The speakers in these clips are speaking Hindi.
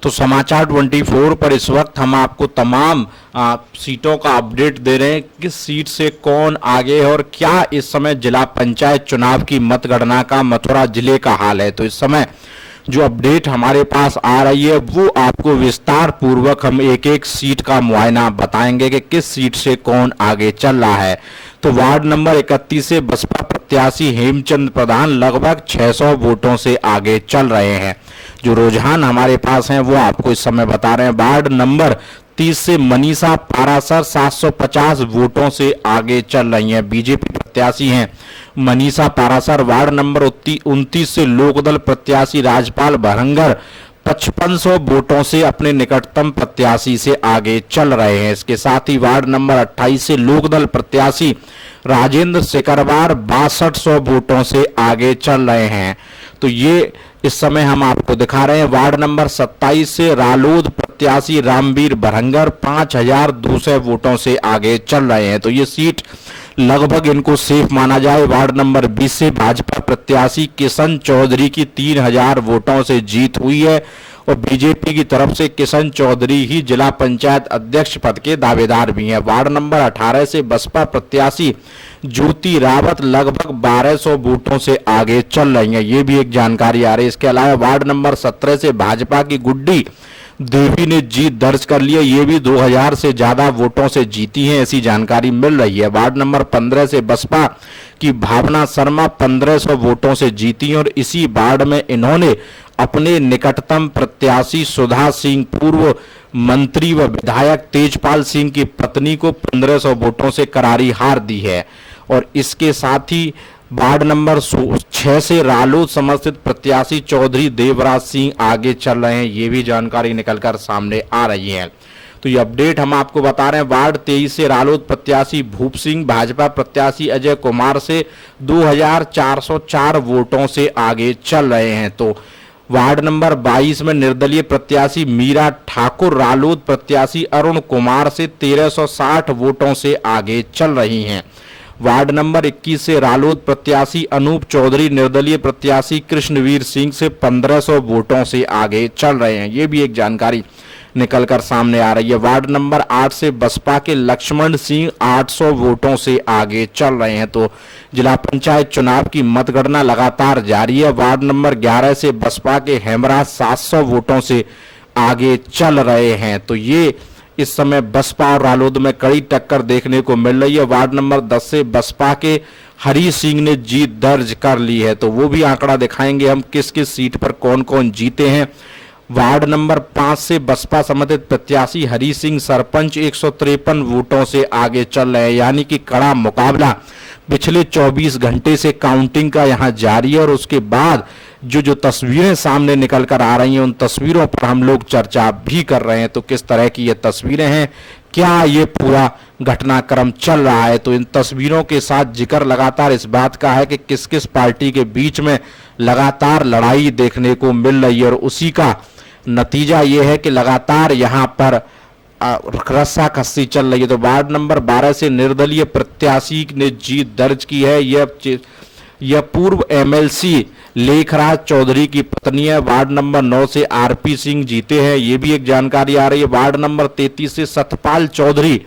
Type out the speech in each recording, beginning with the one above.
तो समाचार 24 पर इस वक्त हम आपको तमाम सीटों का अपडेट दे रहे हैं, किस सीट से कौन आगे है और क्या इस समय जिला पंचायत चुनाव की मतगणना का मथुरा जिले का हाल है। तो इस समय जो अपडेट हमारे पास आ रही है वो आपको विस्तार पूर्वक हम एक एक सीट का मुआयना बताएंगे कि किस सीट से कौन आगे चल रहा है। तो वार्ड नंबर 31 से बसपा प्रत्याशी हेमचंद प्रधान लगभग 600 वोटों से आगे चल रहे हैं। जो रुझान हमारे पास हैं वो आपको इस समय बता रहे हैं। वार्ड नंबर 30 से मनीषा पारासर 750 वोटों से आगे चल रही हैं। बीजेपी प्रत्याशी हैं मनीषा पारासर। वार्ड नंबर 29 से लोकदल प्रत्याशी राजपाल भरंगर 5500 वोटों से अपने निकटतम प्रत्याशी से आगे चल रहे हैं। इसके साथ ही वार्ड नंबर 28 से लोकदल प्रत्याशी राजेंद्र सिकरवार 6200 वोटों से आगे चल रहे हैं। तो ये इस समय हम आपको दिखा रहे हैं। वार्ड नंबर 27 से रालोद प्रत्याशी रामवीर भरंगर 5200 वोटों से आगे चल रहे हैं। तो ये सीट लगभग इनको सेफ माना जाए। वार्ड नंबर 20 से भाजपा प्रत्याशी किशन चौधरी की 3000 वोटों से जीत हुई है और बीजेपी की तरफ से किशन चौधरी ही जिला पंचायत अध्यक्ष पद के दावेदार भी हैं। वार्ड नंबर 18 से बसपा प्रत्याशी ज्योति रावत लगभग 1200 वोटों से आगे चल रही हैं। ये भी एक जानकारी आ रही है। इसके अलावा वार्ड नंबर 17 से भाजपा की गुड्डी देवी ने जीत दर्ज कर ली है। ये भी 2000 से ज्यादा वोटों से जीती हैं, ऐसी जानकारी मिल रही है। वार्ड नंबर 15 से बसपा की भावना शर्मा 1500 वोटों से जीती और इसी वार्ड में इन्होंने अपने निकटतम प्रत्याशी सुधा सिंह पूर्व मंत्री व विधायक तेजपाल सिंह की पत्नी को 1500 वोटों से करारी हार दी है। और इसके साथ ही वार्ड नंबर 6 से रालोद समर्थित प्रत्याशी चौधरी देवराज सिंह आगे चल रहे हैं। ये भी जानकारी निकलकर सामने आ रही है। तो ये अपडेट हम आपको बता रहे हैं। वार्ड 23 से रालोद प्रत्याशी भूप सिंह भाजपा प्रत्याशी अजय कुमार से 2404 वोटों से आगे चल रहे हैं। तो वार्ड नंबर 22 में निर्दलीय प्रत्याशी मीरा ठाकुर रालोद प्रत्याशी अरुण कुमार से 1360 वोटों से आगे चल रही हैं। वार्ड नंबर 21 से रालोद प्रत्याशी अनूप चौधरी निर्दलीय प्रत्याशी कृष्णवीर सिंह से 1500 वोटों से आगे चल रहे हैं। ये भी एक जानकारी निकलकर सामने आ रही है। वार्ड नंबर 8 से बसपा के लक्ष्मण सिंह 800 वोटों से आगे चल रहे हैं। तो जिला पंचायत चुनाव की मतगणना लगातार जारी है। वार्ड नंबर 11 से बसपा के हेमराज 700 वोटों से आगे चल रहे हैं। तो ये इस समय बसपा और रालोद में कड़ी टक्कर देखने को मिल रही है। वार्ड नंबर 10 से बसपा के हरी सिंह ने जीत दर्ज कर ली है। तो वो भी आंकड़ा दिखाएंगे हम किस किस सीट पर कौन कौन जीते हैं। वार्ड नंबर 5 से बसपा समर्थित प्रत्याशी हरी सिंह सरपंच 153 वोटों से आगे चल रहे हैं। यानी कि कड़ा मुकाबला पिछले 24 घंटे से काउंटिंग का यहां जारी है। और उसके बाद जो तस्वीरें सामने निकल कर आ रही हैं उन तस्वीरों पर हम लोग चर्चा भी कर रहे हैं। तो किस तरह की ये तस्वीरें हैं, क्या ये पूरा घटनाक्रम चल रहा है। तो इन तस्वीरों के साथ जिक्र लगातार इस बात का है कि किस किस पार्टी के बीच में लगातार लड़ाई देखने को मिल रही है और उसी का नतीजा ये है कि लगातार यहाँ पर रस्सा कस्सी चल रही है। तो वार्ड नंबर 12 से निर्दलीय प्रत्याशी ने जीत दर्ज की है। यह पूर्व एमएलसी लेखराज चौधरी की पत्नी है। वार्ड नंबर 9 से आरपी सिंह जीते हैं। ये भी एक जानकारी आ रही है। वार्ड नंबर 33 से सतपाल चौधरी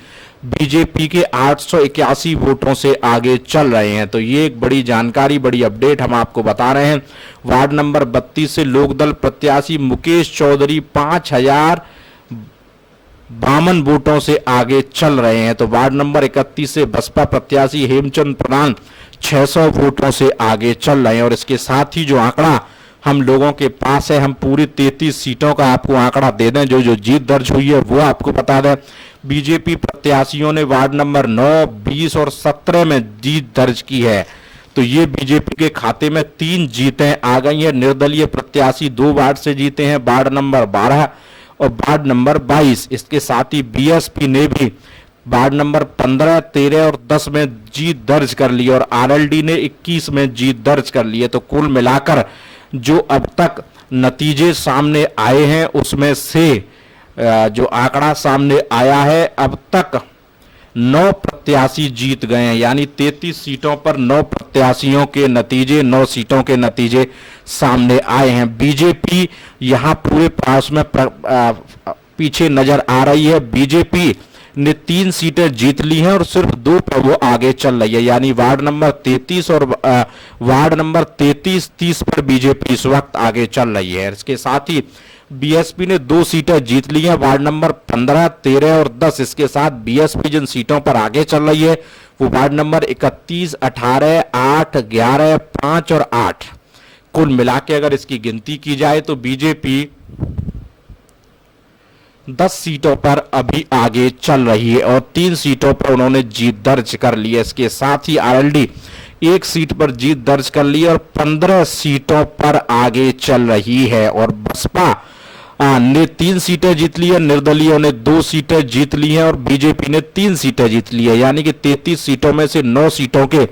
बीजेपी के 881 वोटों से आगे चल रहे हैं। तो ये एक बड़ी जानकारी, बड़ी अपडेट हम आपको बता रहे हैं। वार्ड नंबर 32 से लोकदल प्रत्याशी मुकेश चौधरी 5052 वोटों से आगे चल रहे हैं। तो वार्ड नंबर 31 से बसपा प्रत्याशी हेमचंद प्रधान 600 वोटों से आगे चल रहे हैं। और इसके साथ ही जो आंकड़ा हम लोगों के पास है, हम पूरी 33 सीटों का आपको आंकड़ा दे दें। जो जीत दर्ज हुई है वो आपको बता दें। बीजेपी प्रत्याशियों ने वार्ड नंबर 9, 20 और 17 में जीत दर्ज की है। तो ये बीजेपी के खाते में 3 जीतें आ गई हैं। निर्दलीय प्रत्याशी 2 वार्ड से जीते हैं, वार्ड नंबर 12 और वार्ड नंबर 22। इसके साथ ही बीएसपी ने भी वार्ड नंबर 15, 13 और 10 में जीत दर्ज कर ली और आरएलडी ने 21 में जीत दर्ज कर ली है। तो कुल मिलाकर जो अब तक नतीजे सामने आए हैं उसमें से जो आंकड़ा सामने आया है, अब तक 9 प्रत्याशी जीत गए हैं, यानी 33 सीटों पर 9 प्रत्याशियों के नतीजे, 9 सीटों के नतीजे सामने आए हैं। बीजेपी यहां पूरे प्रयास में पीछे नजर आ रही है। बीजेपी ने 3 सीटें जीत ली हैं और सिर्फ 2 पर वो आगे चल रही है, यानी वार्ड नंबर 33 और वार्ड नंबर 33-30 पर बीजेपी इस वक्त आगे चल रही है। इसके साथ ही बीएसपी ने 2 सीटें जीत ली हैं, वार्ड नंबर 15, 13 और 10। इसके साथ बीएसपी जिन सीटों पर आगे चल रही है वो वार्ड नंबर 31, 18, 8, 11, 5 और 8। कुल मिला के अगर इसकी गिनती की जाए तो बीजेपी 10 सीटों पर अभी आगे चल रही है और 3 सीटों पर उन्होंने जीत दर्ज कर ली है। इसके साथ ही आरएलडी 1 सीट पर जीत दर्ज कर ली है और 15 सीटों पर आगे चल रही है। और बसपा ने 3 सीटें जीत ली है, निर्दलीयों ने 2 सीटें जीत ली हैं और बीजेपी ने 3 सीटें जीत ली है, यानी कि 33 सीटों में से 9 सीटों के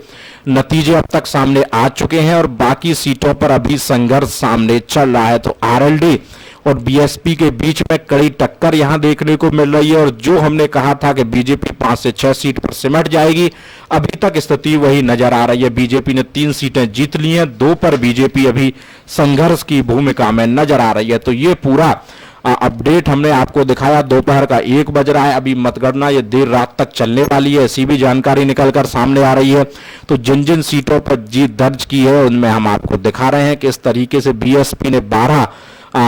नतीजे अब तक सामने आ चुके हैं और बाकी सीटों पर अभी संघर्ष सामने चल रहा है। तो आरएलडी और बीएसपी के बीच में कड़ी टक्कर यहां देखने को मिल रही है और जो हमने कहा था कि बीजेपी 5 से 6 सीट पर सिमट जाएगी, अभी तक स्थिति वही नजर आ रही है। बीजेपी ने 3 सीटें जीत ली हैं, 2 पर बीजेपी अभी संघर्ष की भूमिका में नजर आ रही है। तो ये पूरा अपडेट हमने आपको दिखाया। दोपहर का 1 बज रहा है, अभी मतगणना ये देर रात तक चलने वाली है, ऐसी भी जानकारी निकलकर सामने आ रही है। तो जिन जिन सीटों पर जीत दर्ज की है उनमें हम आपको दिखा रहे हैं कि इस तरीके से बीएसपी ने 12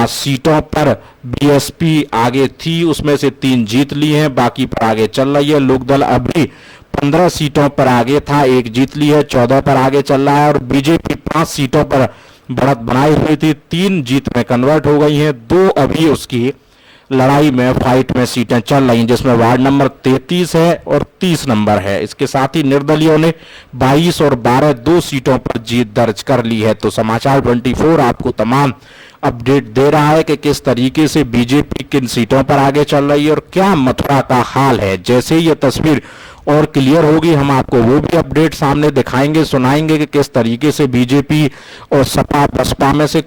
सीटों पर बीएसपी आगे थी, उसमें से 3 जीत ली हैं, बाकी पर आगे चल रही है। लोकदल अभी 15 सीटों पर आगे था, 1 जीत ली है, 14 पर आगे चल रहा है और बीजेपी 5 सीटों पर बढ़त बनाई हुई थी, 3 जीत में कन्वर्ट हो गई हैं, 2 अभी उसकी लड़ाई में फाइट में सीटें चल रही हैं, जिसमें वार्ड नंबर 33 है और 30 नंबर है। इसके साथ ही निर्दलीयों ने 22 और 12 2 सीटों पर जीत दर्ज कर ली है। तो समाचार 24 आपको तमाम अपडेट दे रहा है कि किस तरीके से बीजेपी किन सीटों पर आगे चल रही है और क्या मथुरा का हाल है। जैसे ही यह तस्वीर और क्लियर होगी हम आपको वो भी अपडेट सामने दिखाएंगे, सुनाएंगे कि किस तरीके से बीजेपी और सपा बसपा में से